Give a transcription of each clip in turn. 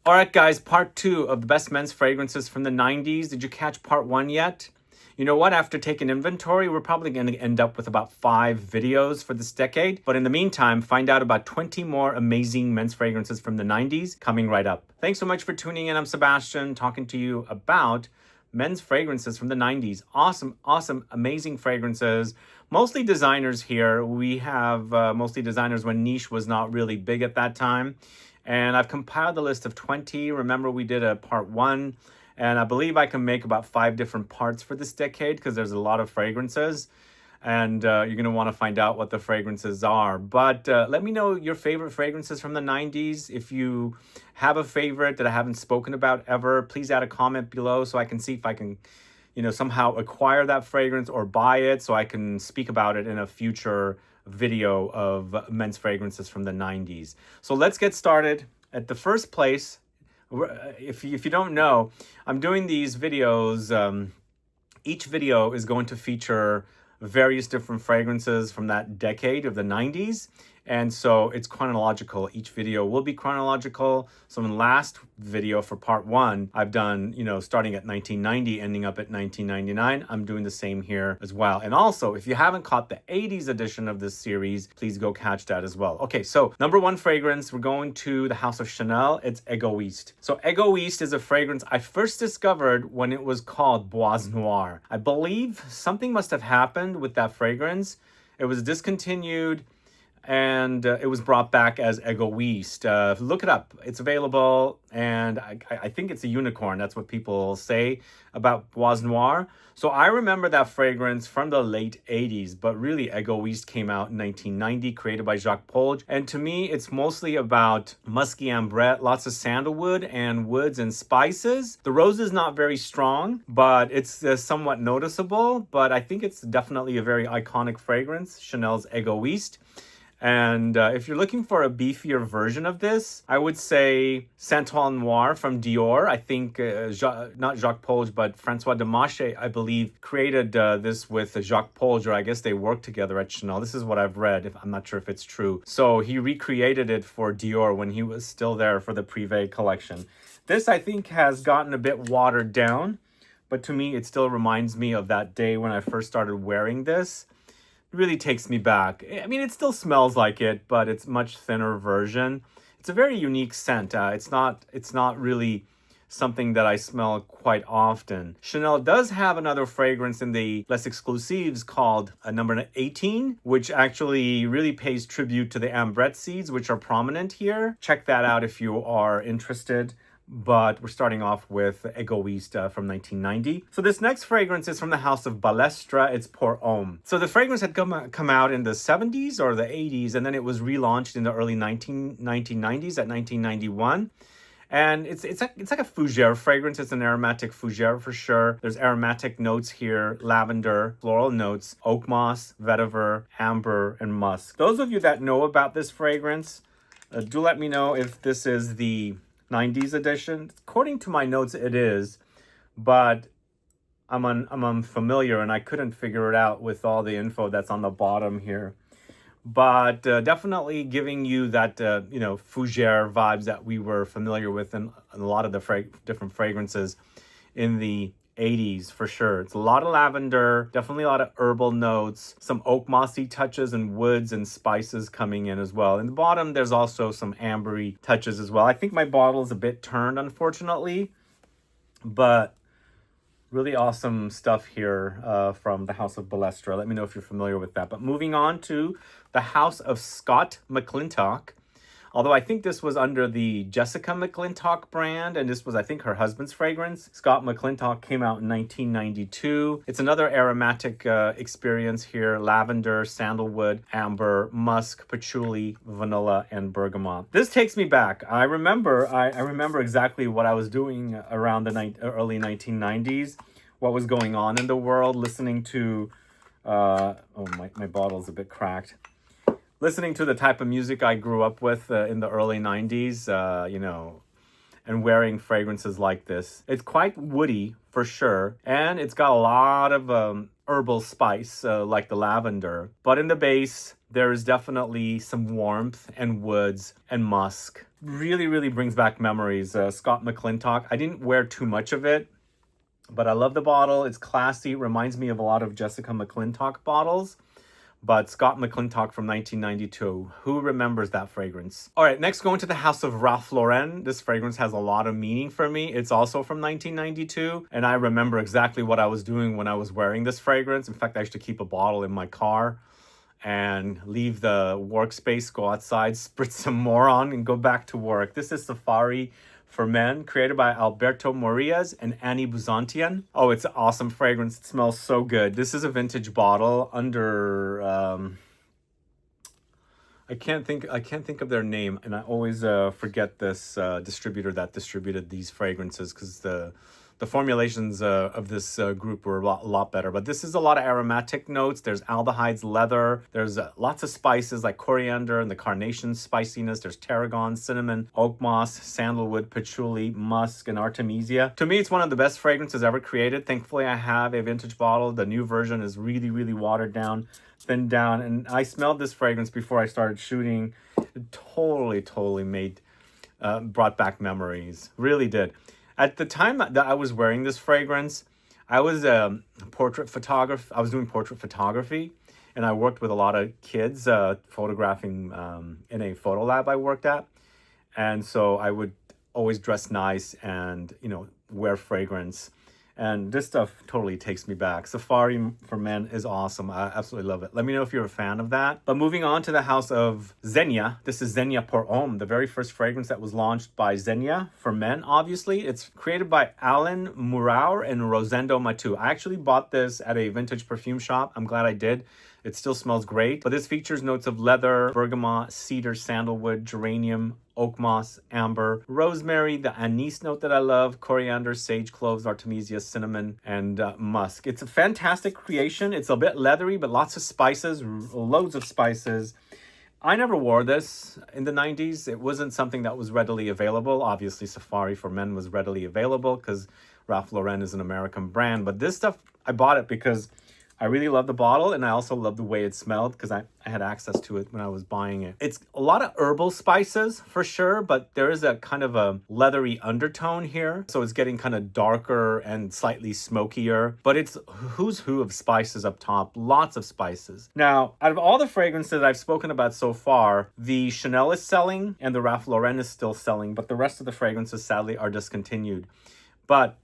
All right, guys, part 2 of the best men's fragrances from the 90s. Did you catch part 1 yet? You know what? After taking inventory, we're probably going to end up with about 5 videos for this decade. But in the meantime, find out about 20 more amazing men's fragrances from the 90s coming right up. Thanks so much for tuning in. I'm Sebastian, talking to you about men's fragrances from the 90s. Awesome, amazing fragrances. Mostly designers here. We have mostly designers when niche was not really big at that time. And I've compiled a list of 20. Remember, we did a part 1. And I believe I can make about 5 different parts for this decade because there's a lot of fragrances. And you're going to want to find out what the fragrances are. But let me know your favorite fragrances from the 90s. If you have a favorite that I haven't spoken about ever, please add a comment below so I can see if I can, somehow acquire that fragrance or buy it so I can speak about it in a future video of men's fragrances from the 90s. So let's get started. At the first place, if you don't know, I'm doing these videos. Each video is going to feature various different fragrances from that decade of the 90s. And so it's chronological. Each video will be chronological. So in the last video for part 1, I've done, starting at 1990, ending up at 1999. I'm doing the same here as well. And also, if you haven't caught the 80s edition of this series, please go catch that as well. Okay, so number 1 fragrance, we're going to the house of Chanel. It's EGOISTE. So EGOISTE is a fragrance I first discovered when it was called Bois Noir. I believe something must have happened with that fragrance. It was discontinued, and it was brought back as EGOISTE. Look it up. It's available, and I think it's a unicorn. That's what people say about Bois Noir. So I remember that fragrance from the late 80s, but really EGOISTE came out in 1990, created by Jacques Polge. And to me, it's mostly about musky ambrette, lots of sandalwood and woods and spices. The rose is not very strong, but it's somewhat noticeable. But I think it's definitely a very iconic fragrance, Chanel's EGOISTE. And if you're looking for a beefier version of this, I would say Santal Noir from Dior. I think not Jacques Polge, but Francois Demachet, I believe, created this with Jacques Polge, or I guess they worked together at Chanel. This is what I've read. I'm not sure if it's true. So he recreated it for Dior when he was still there for the Privé collection. This, I think, has gotten a bit watered down, but to me, it still reminds me of that day when I first started wearing this. Really takes me back. I mean, it still smells like it, but it's much thinner version. It's a very unique scent. It's not really something that I smell quite often. Chanel does have another fragrance in the less exclusives called number 18, which actually really pays tribute to the Ambrette seeds, which are prominent here. Check that out if you are interested. But we're starting off with EGOISTE from 1990. So this next fragrance is from the house of BALESTRA. It's Pour Homme. So the fragrance had come out in the 70s or the 80s, and then it was relaunched in the early 1990s at 1991. And it's like a fougere fragrance. It's an aromatic fougere for sure. There's aromatic notes here, lavender, floral notes, Oakmoss, Vetiver, amber, and musk. Those of you that know about this fragrance, do let me know if this is the 90s edition. According to my notes, it is, but I'm unfamiliar and I couldn't figure it out with all the info that's on the bottom here. But definitely giving you that, fougere vibes that we were familiar with in a lot of the different fragrances in the 80s for sure. It's a lot of lavender, definitely a lot of herbal notes, some oak mossy touches and woods and spices coming in as well. In the bottom, there's also some ambery touches as well. I think my bottle is a bit turned, unfortunately, but really awesome stuff here from the house of BALESTRA. Let me know if you're familiar with that. But moving on to the house of Scott McClintock. Although I think this was under the Jessica McClintock brand, and this was, I think, her husband's fragrance. Scott McClintock came out in 1992. It's another aromatic experience here. Lavender, sandalwood, amber, musk, patchouli, vanilla, and bergamot. This takes me back. I remember exactly what I was doing around the early 1990s, what was going on in the world, listening to... my bottle's a bit cracked. Listening to the type of music I grew up with in the early 90s, and wearing fragrances like this. It's quite woody for sure, and it's got a lot of herbal spice like the lavender. But in the base, there is definitely some warmth and woods and musk. really, really brings back memories. Scott McClintock. I didn't wear too much of it, but I love the bottle. It's classy. It reminds me of a lot of Jessica McClintock bottles. But Scott McClintock from 1992. Who remembers that fragrance? All right, next going to the house of Ralph Lauren. This fragrance has a lot of meaning for me. It's also from 1992. And I remember exactly what I was doing when I was wearing this fragrance. In fact, I used to keep a bottle in my car and leave the workspace, go outside, spritz some more on, and go back to work. This is Safari for Men, created by Alberto Morillas and Annie Buzantian. Oh, it's an awesome fragrance. It smells so good. This is a vintage bottle under I can't think of their name, and I always forget this distributor that distributed these fragrances, because the formulations of this group were a lot better. But this is a lot of aromatic notes. There's aldehydes, leather. There's lots of spices like coriander and the carnation spiciness. There's tarragon, cinnamon, oakmoss, sandalwood, patchouli, musk, and artemisia. To me, it's one of the best fragrances ever created. Thankfully, I have a vintage bottle. The new version is really, really watered down, thinned down. And I smelled this fragrance before I started shooting. It totally made, brought back memories. Really did. At the time that I was wearing this fragrance, I was a portrait photographer. I was doing portrait photography, and I worked with a lot of kids photographing in a photo lab I worked at. And so I would always dress nice and, you know, wear fragrance. And this stuff totally takes me back. Safari for Men is awesome. I absolutely love it. Let me know if you're a fan of that. But moving on to the house of ZEGNA. This is ZEGNA pour Homme, the very first fragrance that was launched by ZEGNA for men, obviously. It's created by Alain, Muraour, and Rosendo Mateu. I actually bought this at a vintage perfume shop. I'm glad I did. It still smells great. But this features notes of leather, bergamot, cedar, sandalwood, geranium, oakmoss, amber, rosemary, the anise note that I love, coriander, sage, cloves, artemisia, cinnamon, and musk. It's a fantastic creation. It's a bit leathery, but lots of spices, loads of spices. I never wore this in the 90s. It wasn't something that was readily available. Obviously, Safari for Men was readily available because Ralph Lauren is an American brand. But this stuff, I bought it because I really love the bottle, and I also love the way it smelled because I had access to it when I was buying it. It's a lot of herbal spices for sure, but there is a kind of a leathery undertone here. So it's getting kind of darker and slightly smokier, but it's who's who of spices up top, lots of spices. Now, out of all the fragrances I've spoken about so far, the Chanel is selling and the Ralph Lauren is still selling, but the rest of the fragrances sadly are discontinued. But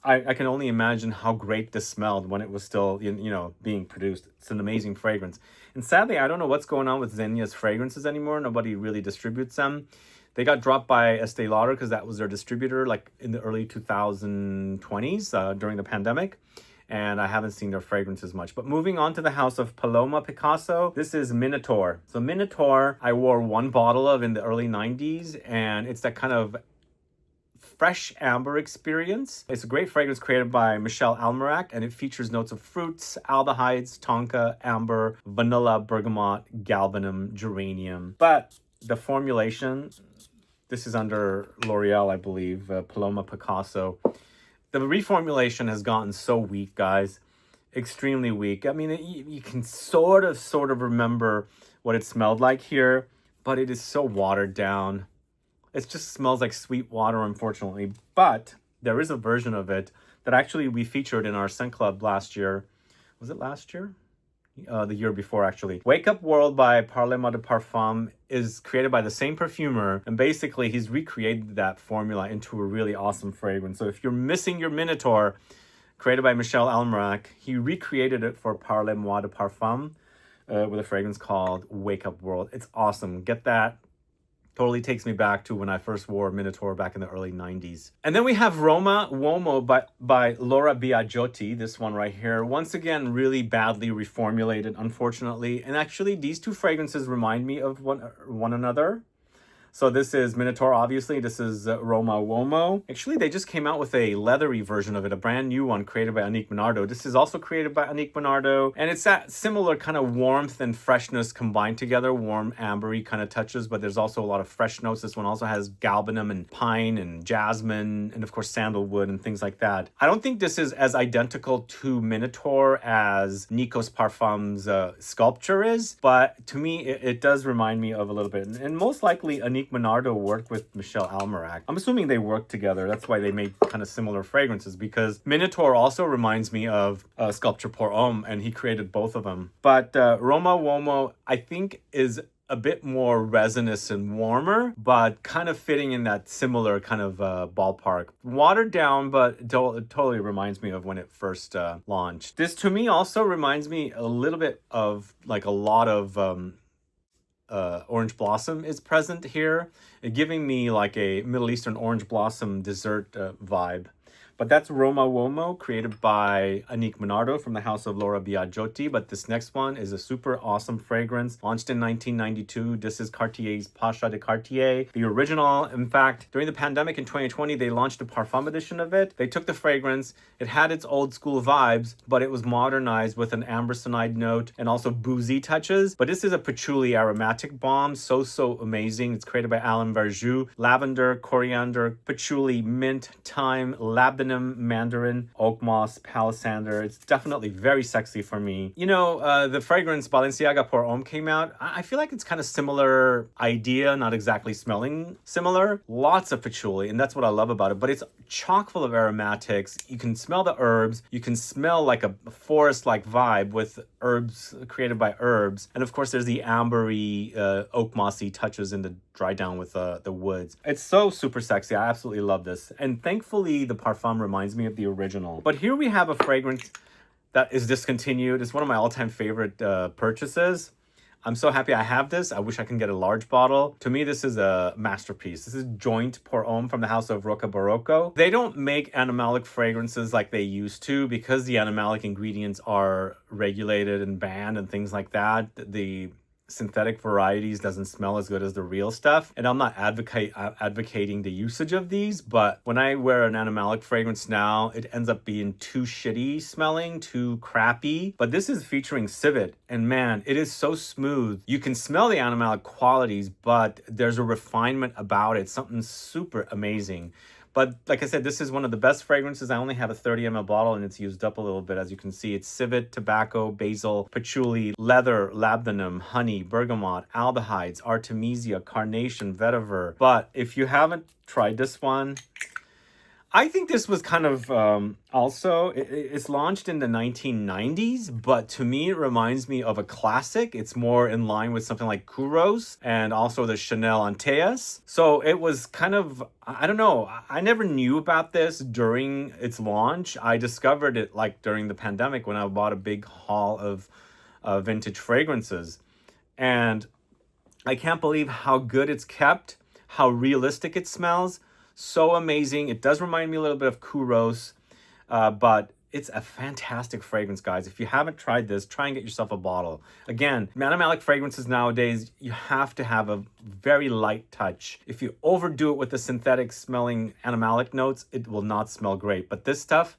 I can only imagine how great this smelled when it was still, being produced. It's an amazing fragrance. And sadly, I don't know what's going on with ZEGNA's fragrances anymore. Nobody really distributes them. They got dropped by Estee Lauder because that was their distributor, like in the early 2020s during the pandemic. And I haven't seen their fragrances much. But moving on to the house of PALOMA PICASSO, this is MINOTAURE. So MINOTAURE, I wore one bottle of in the early 90s, and it's that kind of fresh amber experience. It's a great fragrance created by Michel, and it features notes of fruits, aldehydes, tonka, amber, vanilla, bergamot, galbanum, geranium. But the formulation, this is under L'Oreal, I believe, Paloma Picasso. The reformulation has gotten so weak, guys. Extremely weak. I mean, you can sort of remember what it smelled like here, but it is so watered down. It just smells like sweet water, unfortunately. But there is a version of it that actually we featured in our scent club last year. Was it last year? The year before, actually. Wake Up World by PALOMA de Parfum is created by the same perfumer. And basically, he's recreated that formula into a really awesome fragrance. So if you're missing your Minotaur, created by Michel Almerac, he recreated it for PALOMA de Parfum with a fragrance called Wake Up World. It's awesome. Get that. Totally takes me back to when I first wore Minotaur back in the early 90s. And then we have Roma Uomo by Laura Biagiotti, this one right here. Once again, really badly reformulated, unfortunately. And actually, these two fragrances remind me of one another. So this is Minotaur, obviously. This is Roma Uomo. Actually, they just came out with a leathery version of it, a brand new one created by Annick Bernardo. This is also created by Annick Bernardo. And it's that similar kind of warmth and freshness combined together, warm, ambery kind of touches, but there's also a lot of fresh notes. This one also has galbanum and pine and jasmine and, of course, sandalwood and things like that. I don't think this is as identical to Minotaur as Nikos Parfum's sculpture is, but to me, it does remind me of a little bit. And most likely, Annick Annick Minardo worked with Michel Almerac. I'm assuming they worked together. That's why they made kind of similar fragrances, because Minotaure also reminds me of Sculpture Pour Homme, and he created both of them. But Roma Uomo, I think, is a bit more resinous and warmer, but kind of fitting in that similar kind of ballpark. Watered down, but it totally reminds me of when it first launched. This to me also reminds me a little bit of like a lot of orange blossom is present here, giving me like a Middle Eastern orange blossom dessert vibe. But that's Roma Uomo, created by Annick Minardo from the house of Laura Biagiotti. But this next one is a super awesome fragrance, launched in 1992. This is Cartier's Pacha de Cartier, the original. In fact, during the pandemic in 2020, they launched a parfum edition of it. They took the fragrance. It had its old school vibes, but it was modernized with an ambercinide note and also boozy touches. But this is a patchouli aromatic bomb. So amazing. It's created by Alain Verjus. Lavender, coriander, patchouli, mint, thyme, labdanum, mandarin, oakmoss, palisander. It's definitely very sexy for me. You know, the fragrance Balenciaga Pour Homme came out. I feel like it's kind of similar idea, not exactly smelling similar. Lots of patchouli, and that's what I love about it. But it's chock full of aromatics. You can smell the herbs. You can smell like a forest-like vibe with herbs created by herbs. And of course, there's the ambery, oakmossy touches in the dry down with the woods. It's so super sexy. I absolutely love this. And thankfully, the parfum reminds me of the original. But here we have a fragrance that is discontinued. It's one of my all-time favorite purchases. I'm so happy I have this. I wish I can get a large bottle. To me, this is a masterpiece. This is Joint Pour Homme from the house of Rocca Barocco. They don't make animalic fragrances like they used to, because the animalic ingredients are regulated and banned and things like that. The synthetic varieties doesn't smell as good as the real stuff, and I'm not advocating the usage of these, but when I wear an animalic fragrance now, it ends up being too shitty smelling, too crappy. But this is featuring civet, and man, it is so smooth. You can smell the animalic qualities, but there's a refinement about it, something super amazing. But like I said, this is one of the best fragrances. I only have a 30 ml bottle, and it's used up a little bit. As you can see, it's civet, tobacco, basil, patchouli, leather, labdanum, honey, bergamot, aldehydes, artemisia, carnation, vetiver. But if you haven't tried this one, I think this was kind of also, it's launched in the 1990s, but to me, it reminds me of a classic. It's more in line with something like Kouros and also the Chanel Antaeus. So it was kind of, I don't know, I never knew about this during its launch. I discovered it like during the pandemic when I bought a big haul of vintage fragrances. And I can't believe how good it's kept, how realistic it smells. So amazing. It does remind me a little bit of Kouros, but it's a fantastic fragrance, guys. If you haven't tried this, try and get yourself a bottle. Again, animalic fragrances nowadays, you have to have a very light touch. If you overdo it with the synthetic smelling animalic notes, it will not smell great. But this stuff,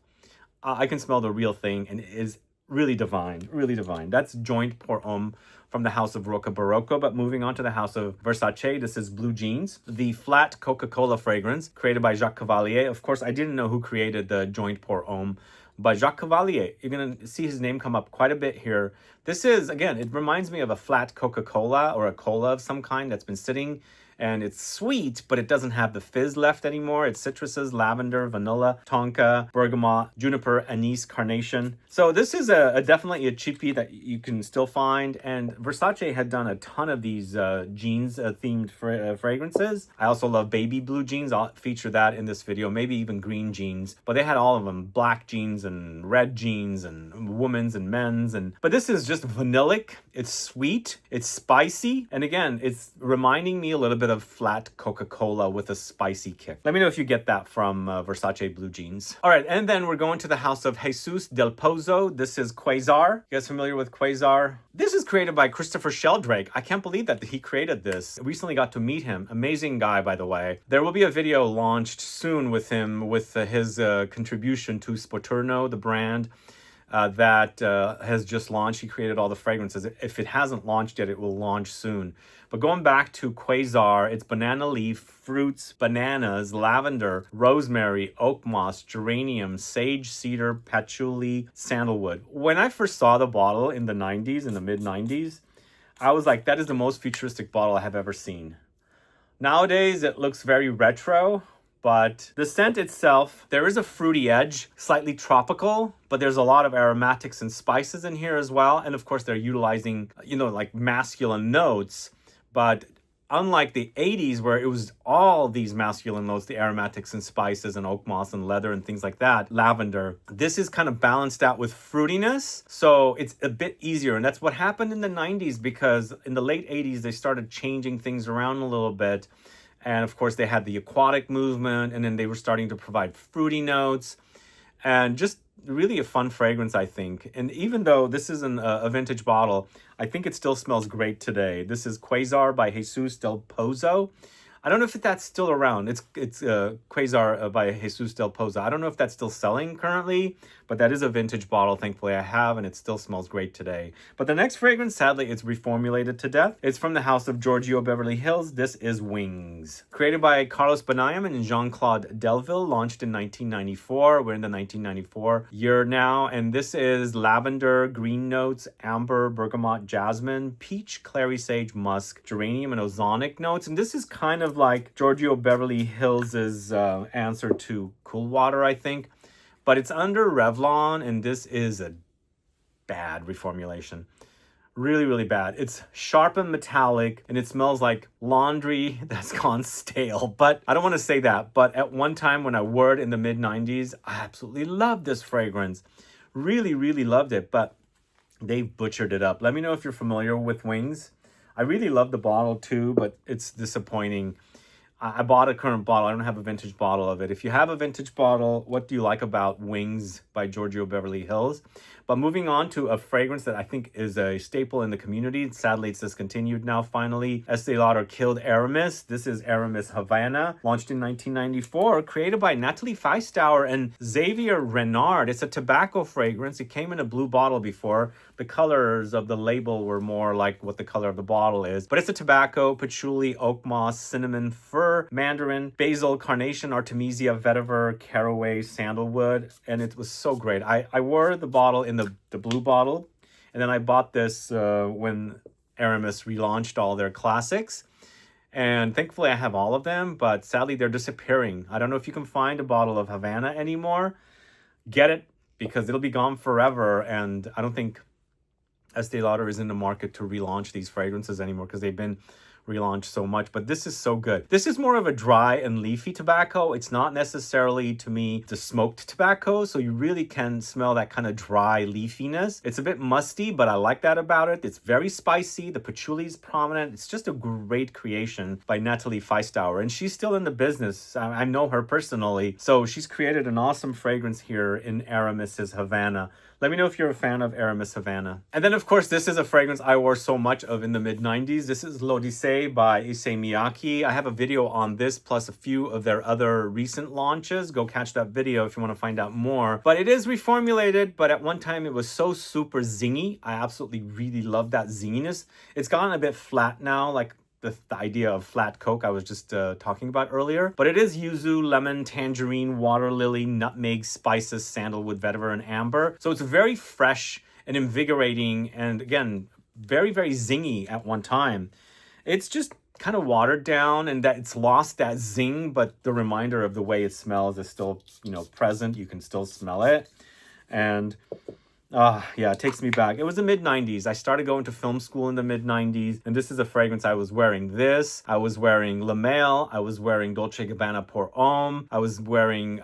I can smell the real thing, and it is really divine, really divine. That's Joint Pour Homme from the house of Rocca Barocco. But moving on to the house of Versace, this is Blue Jeans, the flat Coca-Cola fragrance created by Jacques Cavalier. Of course, I didn't know who created the Joint Pour Homme, but Jacques Cavalier. You're going to see his name come up quite a bit here. This is, again, it reminds me of a flat Coca-Cola or a cola of some kind that's been sitting, and it's sweet, but it doesn't have the fizz left anymore. It's citruses, lavender, vanilla, tonka, bergamot, juniper, anise, carnation. So this is definitely a cheapie that you can still find. And Versace had done a ton of these jeans themed fragrances. I also love baby blue jeans. I'll feature that in this video, maybe even green jeans. But they had all of them, black jeans and red jeans and women's and men's. But this is just vanillic. It's sweet. It's spicy. And again, it's reminding me a little bit of flat Coca-Cola with a spicy kick. Let me know if you get that from Versace Blue Jeans. All right, and then we're going to the house of Jesus Del Pozo. This is Quasar. You guys familiar with Quasar? This is created by Christopher Sheldrake. I can't believe that he created this. I recently got to meet him. Amazing guy, by the way. There will be a video launched soon with him with his contribution to Spoturno, the brand that has just launched. He created all the fragrances. If it hasn't launched yet, it will launch soon. But going back to Quasar, it's banana leaf, fruits, bananas, lavender, rosemary, oakmoss, geranium, sage, cedar, patchouli, sandalwood. When I first saw the bottle in the 90s, in the mid 90s, I was like, that is the most futuristic bottle I have ever seen. Nowadays, it looks very retro, but the scent itself, there is a fruity edge, slightly tropical, but there's a lot of aromatics and spices in here as well. And of course, they're utilizing, like masculine notes, but unlike the 80s where it was all these masculine notes, the aromatics and spices and oakmoss and leather and things like that, lavender, this is kind of balanced out with fruitiness. So it's a bit easier. And that's what happened in the 90s, because in the late 80s, they started changing things around a little bit. And of course, they had the aquatic movement, and then they were starting to provide fruity notes, and just really a fun fragrance, I think. And even though this isn't a vintage bottle, I think it still smells great today. This is Quasar by Jesus del Pozo. I don't know if that's still around. It's Quasar by Jesus del Pozo. I don't know if that's still selling currently, but that is a vintage bottle, thankfully I have, and it still smells great today. But the next fragrance, sadly, it's reformulated to death. It's from the house of Giorgio Beverly Hills. This is Wings. Created by Carlos Benayem and Jean-Claude Delville, launched in 1994. We're in the 1994 year now, and this is lavender, green notes, amber, bergamot, jasmine, peach, clary sage, musk, geranium, and ozonic notes. And this is kind of like Giorgio Beverly Hills' answer to Cool Water, I think. But it's under Revlon, and this is a bad reformulation. Really, really bad. It's sharp and metallic, and it smells like laundry that's gone stale. But I don't want to say that. But at one time when I wore it in the mid-90s, I absolutely loved this fragrance. Really, really loved it. But they've butchered it up. Let me know if you're familiar with Wings. I really love the bottle too, but it's disappointing. I bought a current bottle. I don't have a vintage bottle of it. If you have a vintage bottle, what do you like about Wings by Giorgio Beverly Hills? But moving on to a fragrance that I think is a staple in the community. Sadly, it's discontinued now, finally. Estee Lauder killed Aramis. This is Aramis Havana, launched in 1994, created by Natalie Feistauer and Xavier Renard. It's a tobacco fragrance. It came in a blue bottle before. The colors of the label were more like what the color of the bottle is. But it's a tobacco, patchouli, oak moss, cinnamon, fir, mandarin, basil, carnation, artemisia, vetiver, caraway, sandalwood. And it was so great. I wore the bottle in the blue bottle. And then I bought this when Aramis relaunched all their classics. And thankfully I have all of them, but sadly they're disappearing. I don't know if you can find a bottle of Havana anymore. Get it, because it'll be gone forever. And I don't think Estee Lauder is in the market to relaunch these fragrances anymore, because they've been relaunched so much. But this is so good. This is more of a dry and leafy tobacco. It's not necessarily, to me, the smoked tobacco, so you really can smell that kind of dry leafiness. It's a bit musty, but I like that about it. It's very spicy. The patchouli is prominent. It's just a great creation by Natalie Feistauer, and she's still in the business. I know her personally, so she's created an awesome fragrance here in Aramis's Havana. Let me know if you're a fan of Aramis Havana. And then, of course, this is a fragrance I wore so much of in the mid-90s. This is L'Odyssée by Issey Miyake. I have a video on this, plus a few of their other recent launches. Go catch that video if you want to find out more. But it is reformulated, but at one time it was so super zingy. I absolutely really love that zinginess. It's gotten a bit flat now, like the idea of flat Coke I was just talking about earlier. But it is yuzu, lemon, tangerine, water lily, nutmeg, spices, sandalwood, vetiver, and amber. So it's very fresh and invigorating, and again, very, very zingy at one time. It's just kind of watered down, and that it's lost that zing, but the reminder of the way it smells is still, present. You can still smell it. And yeah, it takes me back. It was the mid-90s. I started going to film school in the mid-90s, and this is a fragrance I was wearing. I was wearing Le Male, I was wearing Dolce & Gabbana Pour Homme, I was wearing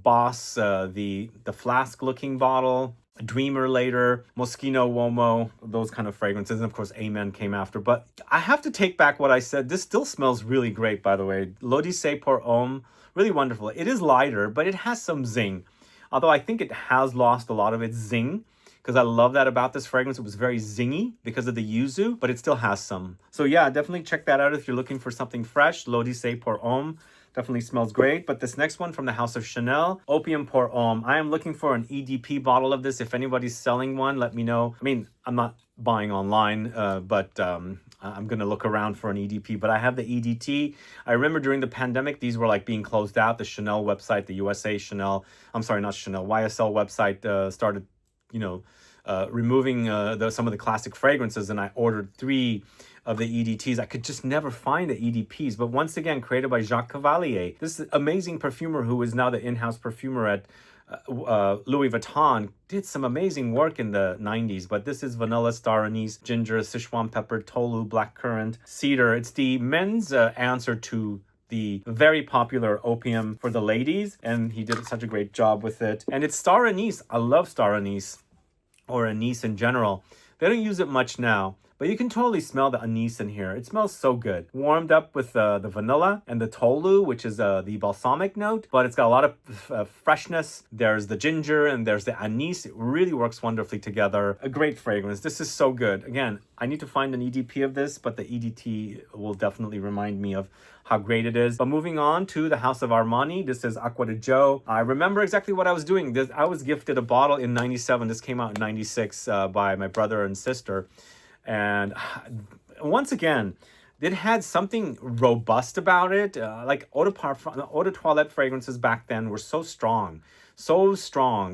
Boss, the flask-looking bottle, Dreamer later, Moschino Uomo, those kind of fragrances, and of course Amen came after. But I have to take back what I said. This still smells really great, by the way. L'Odyssée Pour Homme, really wonderful. It is lighter, but it has some zing. Although I think it has lost a lot of its zing, because I love that about this fragrance. It was very zingy because of the yuzu, but it still has some. So yeah, definitely check that out if you're looking for something fresh. L'Odyssée Pour Homme definitely smells great. But this next one from the house of Chanel, Opium Pour Homme. I am looking for an EDP bottle of this. If anybody's selling one, let me know. I mean, I'm not buying online, but I'm going to look around for an EDP, but I have the EDT. I remember during the pandemic, these were like being closed out. The Chanel website, the USA Chanel, I'm sorry, not Chanel, YSL website started, removing some of the classic fragrances, and I ordered 3 of the EDTs. I could just never find the EDPs. But once again, created by Jacques Cavalier, this amazing perfumer who is now the in-house perfumer at Louis Vuitton, did some amazing work in the 90s. But this is vanilla, star anise, ginger, Sichuan pepper, tolu, blackcurrant, cedar. It's the men's answer to the very popular opium for the ladies, and he did such a great job with it. And it's star anise. I love star anise, or anise in general. They don't use it much now, but you can totally smell the anise in here. It smells so good. Warmed up with the vanilla and the tolu, which is the balsamic note, but it's got a lot of freshness. There's the ginger and there's the anise. It really works wonderfully together. A great fragrance. This is so good. Again, I need to find an EDP of this, but the EDT will definitely remind me of how great it is. But moving on to the House of Armani, this is Acqua di Gio. I remember exactly what I was doing. I was gifted a bottle in 97. This came out in 96 by my brother and sister. And once again, it had something robust about it. Like eau de toilette fragrances back then were so strong,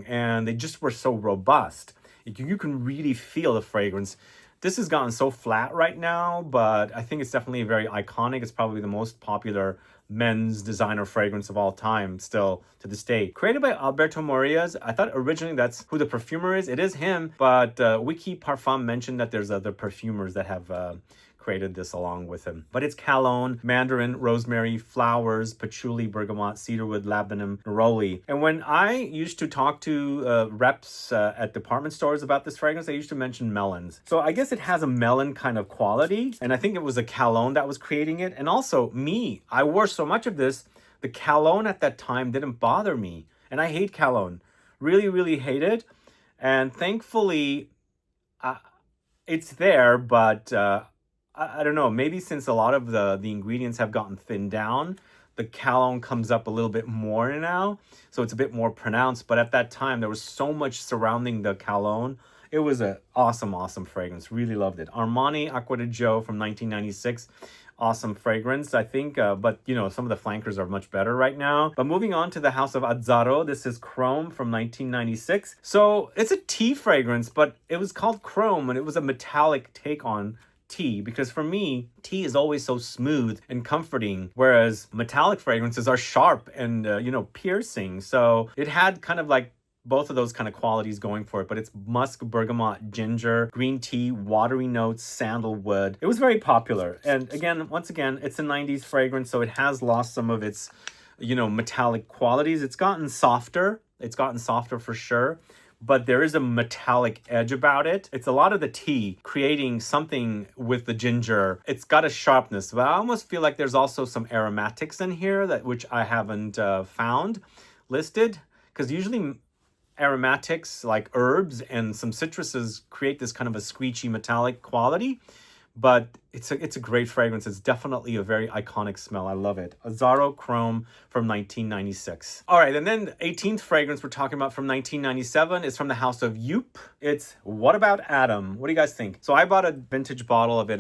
and they just were so robust. You can really feel the fragrance. This has gotten so flat right now, but I think it's definitely very iconic. It's probably the most popular men's designer fragrance of all time, still to this day. Created by Alberto Morillas. I thought originally that's who the perfumer is. It is him, but Wiki Parfum mentioned that there's other perfumers that have created this along with him. But it's cologne, mandarin, rosemary, flowers, patchouli, bergamot, cedarwood, labdanum, neroli. And when I used to talk to reps at department stores about this fragrance, they used to mention melons. So I guess it has a melon kind of quality. And I think it was a cologne that was creating it. And also I wore so much of this, the cologne at that time didn't bother me. And I hate cologne. Really, really hate it. And thankfully, it's there, but I don't know, maybe since a lot of the ingredients have gotten thinned down, the cologne comes up a little bit more now, so it's a bit more pronounced. But at that time, there was so much surrounding the cologne. It was an awesome, awesome fragrance. Really loved it. Armani Acqua di Gio from 1996. Awesome fragrance, I think, but you know, some of the flankers are much better right now. But moving on to the House of Azzaro, this is Chrome from 1996. So it's a tea fragrance, but it was called Chrome, and it was a metallic take on tea, because for me, tea is always so smooth and comforting, whereas metallic fragrances are sharp and piercing. So it had kind of like both of those kind of qualities going for it, but it's musk, bergamot, ginger, green tea, watery notes, sandalwood. It was very popular. And again, once again, it's a 90s fragrance, so it has lost some of its, metallic qualities. It's gotten softer. It's gotten softer for sure, but there is a metallic edge about it. It's a lot of the tea creating something with the ginger. It's got a sharpness, but I almost feel like there's also some aromatics in here which I haven't found listed, because usually aromatics like herbs and some citruses create this kind of a screechy metallic quality. But it's a great fragrance. It's definitely a very iconic smell. I love it. Azzaro Chrome from 1996. All right, and then the 18th fragrance we're talking about from 1997 is from the House of Youp. It's What About Adam? What do you guys think? So I bought a vintage bottle of it,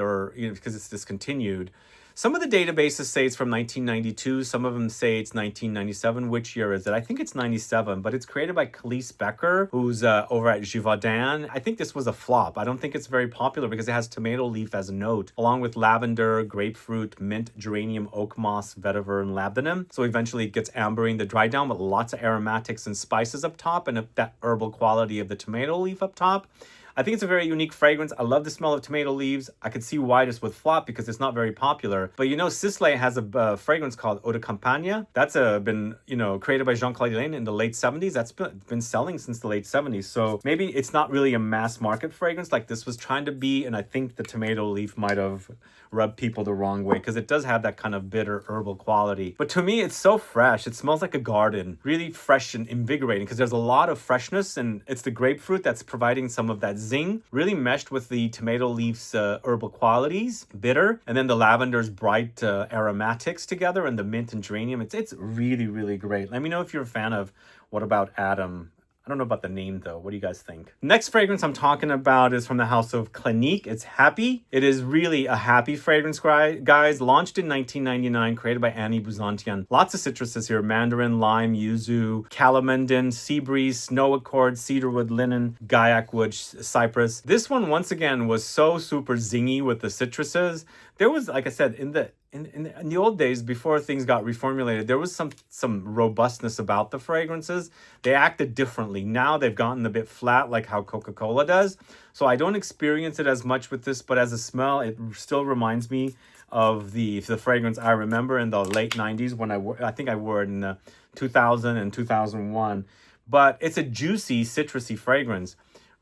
because it's discontinued. Some of the databases say it's from 1992. Some of them say it's 1997. Which year is it? I think it's 97, but it's created by Khalees Becker, who's over at Givaudan. I think this was a flop. I don't think it's very popular because it has tomato leaf as a note, along with lavender, grapefruit, mint, geranium, oakmoss, vetiver, and labdanum. So eventually it gets amber in the dry down with lots of aromatics and spices up top and that herbal quality of the tomato leaf up top. I think it's a very unique fragrance. I love the smell of tomato leaves. I could see why this would flop because it's not very popular. But Sisley has a fragrance called Eau de Campagne. That's been, created by Jean-Claude Alain in the late 70s. That's been selling since the late 70s. So maybe it's not really a mass market fragrance like this was trying to be. And I think the tomato leaf might have rubbed people the wrong way because it does have that kind of bitter herbal quality. But to me, it's so fresh. It smells like a garden. Really fresh and invigorating because there's a lot of freshness, and it's the grapefruit that's providing some of that zing, really meshed with the tomato leaf's herbal qualities, bitter, and then the lavender's bright aromatics together, and the mint and geranium. It's really, really great. Let me know if you're a fan of What About Adam. I don't know about the name though. What do you guys think? Next fragrance I'm talking about is from the house of Clinique. It's Happy. It is really a happy fragrance, guys. Launched in 1999, created by Annie Buzantian. Lots of citruses here. Mandarin, lime, yuzu, calamendin, sea breeze, snow accord, cedarwood, linen, guaiac wood, cypress. This one, once again, was so super zingy with the citruses. There was, like I said, in the old days, before things got reformulated, there was some robustness about the fragrances. They acted differently. Now they've gotten a bit flat, like how Coca-Cola does. So I don't experience it as much with this, but as a smell, it still reminds me of the fragrance I remember in the late 90s when I think I wore it in 2000 and 2001. But it's a juicy, citrusy fragrance.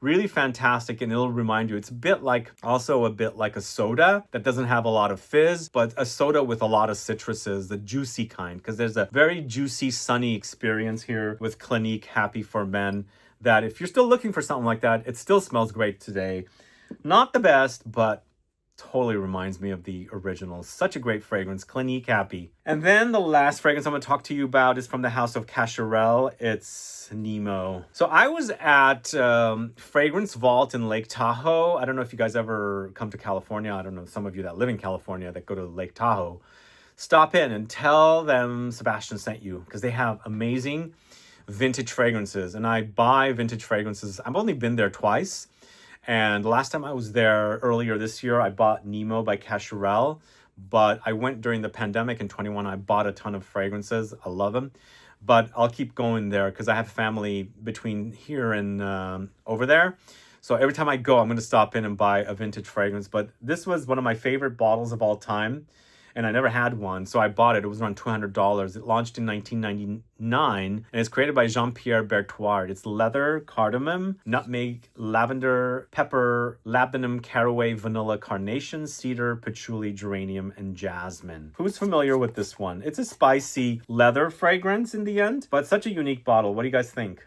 Really fantastic, and it'll remind you, it's also a bit like a soda that doesn't have a lot of fizz, but a soda with a lot of citruses, the juicy kind, because there's a very juicy, sunny experience here with Clinique Happy for Men, that if you're still looking for something like that, it still smells great today. Not the best, but totally reminds me of the original. Such a great fragrance, Clinique Happy. And then the last fragrance I'm going to talk to you about is from the house of Cacharel. It's Nemo. So I was at Fragrance Vault in Lake Tahoe. I don't know if you guys ever come to California. I don't know, some of you that live in California that go to Lake Tahoe. Stop in and tell them Sebastian sent you, because they have amazing vintage fragrances. And I buy vintage fragrances. I've only been there twice. And the last time I was there earlier this year, I bought Nemo by Cacharel. But I went during the pandemic in 21. I bought a ton of fragrances. I love them. But I'll keep going there because I have family between here and over there. So every time I go, I'm going to stop in and buy a vintage fragrance. But this was one of my favorite bottles of all time. And I never had one, so I bought it. It was around $200. It launched in 1999, and it's created by Jean-Pierre Bertouard. It's leather, cardamom, nutmeg, lavender, pepper, labdanum, caraway, vanilla, carnation, cedar, patchouli, geranium, and jasmine. Who's familiar with this one? It's a spicy leather fragrance in the end, but such a unique bottle. What do you guys think?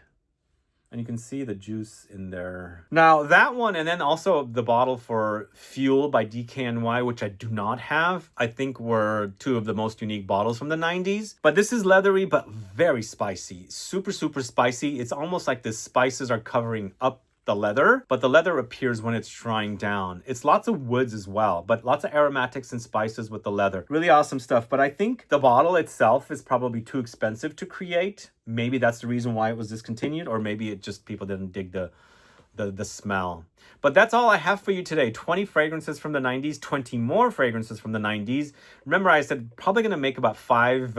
And you can see the juice in there. Now that one, and then also the bottle for Fuel by DKNY, which I do not have, I think were two of the most unique bottles from the 90s. But this is leathery, but very spicy. Super, super spicy. It's almost like the spices are covering up the leather, but the leather appears when it's drying down. It's lots of woods as well, but lots of aromatics and spices with the leather. Really awesome stuff. But I think the bottle itself is probably too expensive to create. Maybe that's the reason why it was discontinued, or maybe it just people didn't dig the smell. But that's all I have for you today. 20 fragrances from the 90s, 20 more fragrances from the 90s. Remember, I said probably going to make about five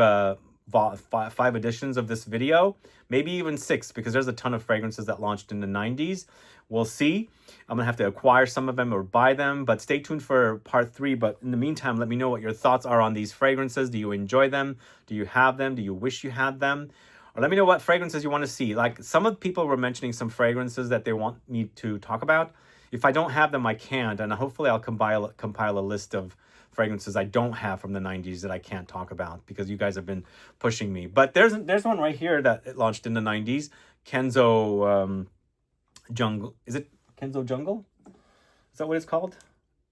editions of this video, maybe even 6, because there's a ton of fragrances that launched in the 90s. We'll see. I'm gonna have to acquire some of them or buy them, but stay tuned for part 3. But in the meantime, let me know what your thoughts are on these fragrances. Do you enjoy them? Do you have them? Do you wish you had them? Or let me know what fragrances you want to see. Like, some of the people were mentioning some fragrances that they want me to talk about. If I don't have them, I can't, and hopefully I'll compile a list of fragrances I don't have from the 90s that I can't talk about, because you guys have been pushing me. But there's one right here that it launched in the 90s, Kenzo Jungle. Is it Kenzo Jungle? Is that what it's called?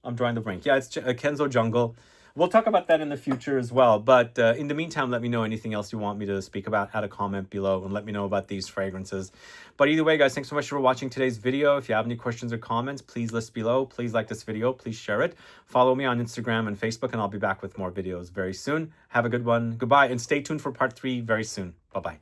I'm drawing the blank. Yeah, it's Kenzo Jungle. We'll talk about that in the future as well. But in the meantime, let me know anything else you want me to speak about. Add a comment below and let me know about these fragrances. But either way, guys, thanks so much for watching today's video. If you have any questions or comments, please list below. Please like this video. Please share it. Follow me on Instagram and Facebook, and I'll be back with more videos very soon. Have a good one. Goodbye, and stay tuned for part 3 very soon. Bye-bye.